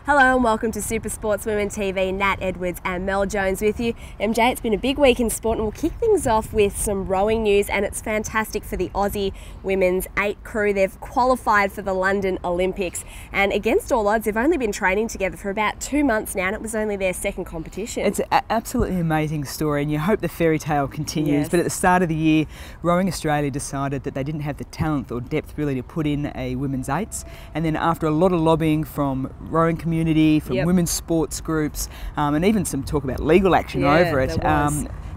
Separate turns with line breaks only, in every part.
Hello and welcome to SuperSportsWomen TV. Nat Edwards and Mel Jones with you. MJ, it's been a big week in sport and we'll kick things off with some rowing news, and it's fantastic for the Aussie women's 8 crew. They've qualified for the London Olympics, and against all odds they've only been training together for about 2 months now, and it was only their second competition.
It's an absolutely amazing story, and you hope the fairy tale continues.
Yes.
But at the start of the year, Rowing Australia decided that they didn't have the talent or depth really to put in a women's 8s, and then after a lot of lobbying from rowing community, from women's sports groups, and even some talk about legal action over it,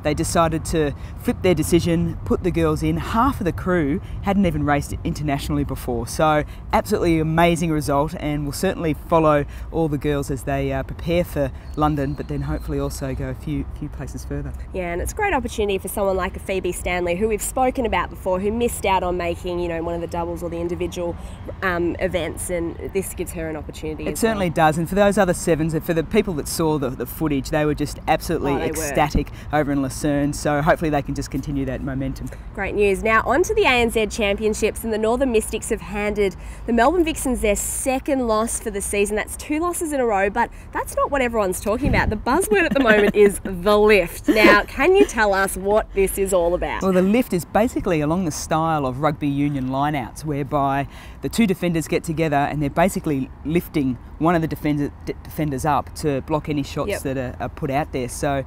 they decided to flip their decision, put the girls in. Half of the crew hadn't even raced internationally before, so absolutely amazing result, and we'll certainly follow all the girls as they prepare for London, but then hopefully also go a few places further.
Yeah, and it's a great opportunity for someone like a Phoebe Stanley, who we've spoken about before, who missed out on making, you know, one of the doubles or the individual events, and this gives her an opportunity.
It certainly does, and for those other sevens, and for the people that saw the footage, they were just absolutely ecstatic over in Lucerne, so hopefully they can just continue that momentum.
Great news. Now on to the ANZ Championships, and the Northern Mystics have handed the Melbourne Vixens their second loss for the season. That's 2 losses in a row, but that's not what everyone's talking about. The buzzword at the moment is the lift. Now, can you tell us what this is all about?
Well, the lift is basically along the style of rugby union lineouts, whereby the 2 defenders get together and they're basically lifting one of the defenders up to block any shots that are put out there. So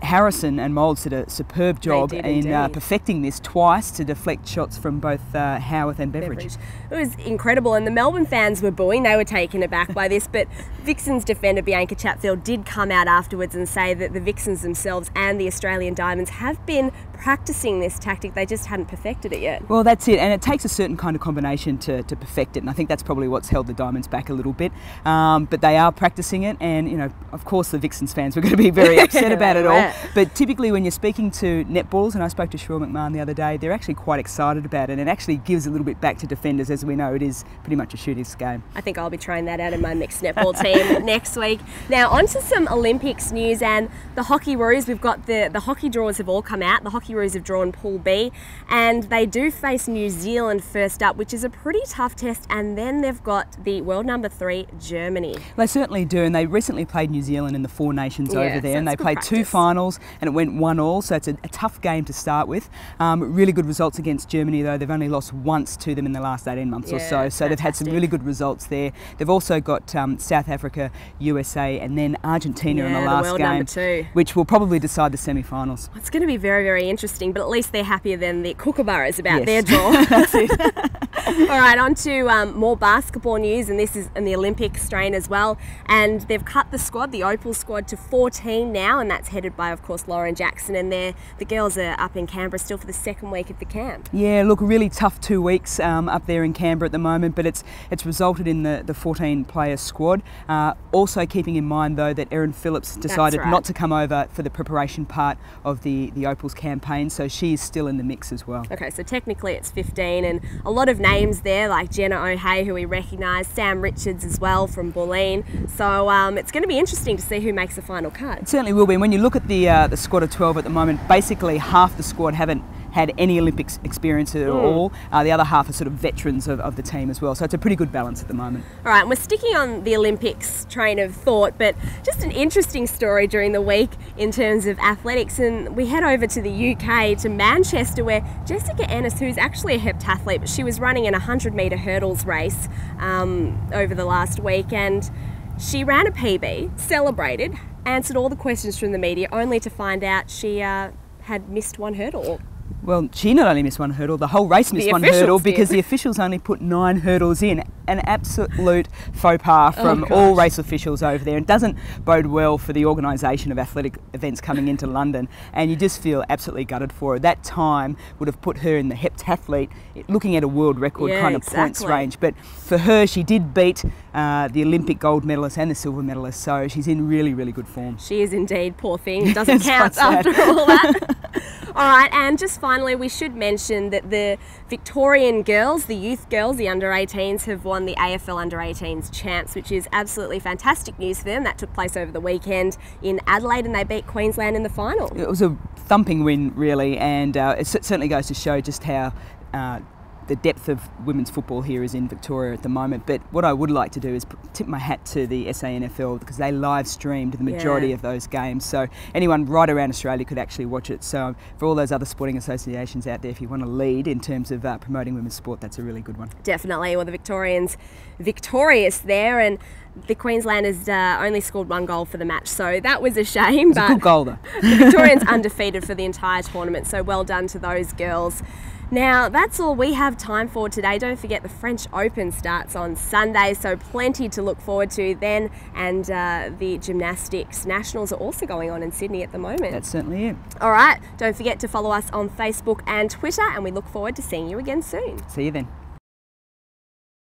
Harrison and Moulds did a superb job in perfecting this twice to deflect shots from both Howarth and Beveridge.
It was incredible, and the Melbourne fans were booing. They were taken aback by this, but Vixens defender Bianca Chatfield did come out afterwards and say that the Vixens themselves and the Australian Diamonds have been practicing this tactic. They just hadn't perfected it yet.
Well, that's it, and it takes a certain kind of combination to perfect it, and I think that's probably what's held the Diamonds back a little bit. But they are practicing it, and you know, of course the Vixens fans were going to be very upset about it all. But typically when you're speaking to netballers, and I spoke to Shaw McMahon the other day, they're actually quite excited about it, and it actually gives a little bit back to defenders. As we know, it is pretty much a shooter's game.
I think I'll be trying that out in my mixed netball team next week. Now on to some Olympics news, and the Hockey Roos. We've got the hockey draws have all come out. The Hockey Roos have drawn Pool B, and they do face New Zealand first up, which is a pretty tough test, and then they've got the world number 3, Germany.
They certainly do, and they recently played New Zealand in the 4 Nations over there, and they played 2 finals, and it went 1-1, so it's a tough game to start with. Really good results against Germany, though. They've only lost once to them in the last 18 months or so, so they've had some really good results there. They've also got South Africa, USA, and then Argentina in the last
world
game,
number 2,
which will probably decide the semi-finals.
It's going to be very, very interesting, but at least they're happier than the Kookaburras about their draw.
That's it.
All right, on to more basketball news, and this is in the Olympic strain as well. And they've cut the squad, the Opal squad, to 14 now, and that's headed by, of course, Lauren Jackson. And the girls are up in Canberra still for the second week of the camp. Yeah,
look, really tough 2 weeks up there in Canberra at the moment, but it's resulted in the 14-player squad. Also keeping in mind, though, that Erin Phillips decided not to come over for the preparation part of the Opals campaign, so she is still in the mix as well.
Okay, so technically it's 15, and a lot of names there like Jenna O'Hay, who we recognise, Sam Richards as well from Bulleen. So it's going to be interesting to see who makes the final cut.
It certainly will be. And when you look at the squad of 12 at the moment, basically half the squad haven't had any Olympics experience at all. The other half are sort of veterans of the team as well. So it's a pretty good balance at the moment.
All right, and we're sticking on the Olympics train of thought, but just an interesting story during the week in terms of athletics. And we head over to the UK, to Manchester, where Jessica Ennis, who's actually a heptathlete, but she was running an 100-metre hurdles race over the last week, and she ran a PB, celebrated, answered all the questions from the media, only to find out she had missed 1 hurdle.
Well, she not only missed 1 hurdle, the whole race missed 1 hurdle because the officials only put 9 hurdles in. An absolute faux pas from all race officials over there. It doesn't bode well for the organisation of athletic events coming into London, and you just feel absolutely gutted for her. That time would have put her in the heptathlete, looking at a world record kind of points range. But for her, she did beat the Olympic gold medalist and the silver medalist, so she's in really, really good form.
She is indeed, poor thing. Doesn't count after all that. All right, and just finally, we should mention that the Victorian girls, the youth girls, the under-18s, have won the AFL under-18s champs, which is absolutely fantastic news for them. That took place over the weekend in Adelaide, and they beat Queensland in the final. It
was a thumping win, really, and it certainly goes to show just how the depth of women's football here is in Victoria at the moment. But what I would like to do is tip my hat to the SANFL, because they live streamed the majority of those games. So anyone right around Australia could actually watch it. So for all those other sporting associations out there, if you want to lead in terms of promoting women's sport, that's a really good one.
Definitely. Well, the Victorians victorious there, and the Queenslanders only scored 1 goal for the match, so that was a shame.
It's a good goal though.
The Victorians undefeated for the entire tournament, so well done to those girls. Now, that's all we have time for today. Don't forget the French Open starts on Sunday, so plenty to look forward to then. And the gymnastics nationals are also going on in Sydney at the moment.
That's certainly it.
All right, don't forget to follow us on Facebook and Twitter, and we look forward to seeing you again soon.
See you then.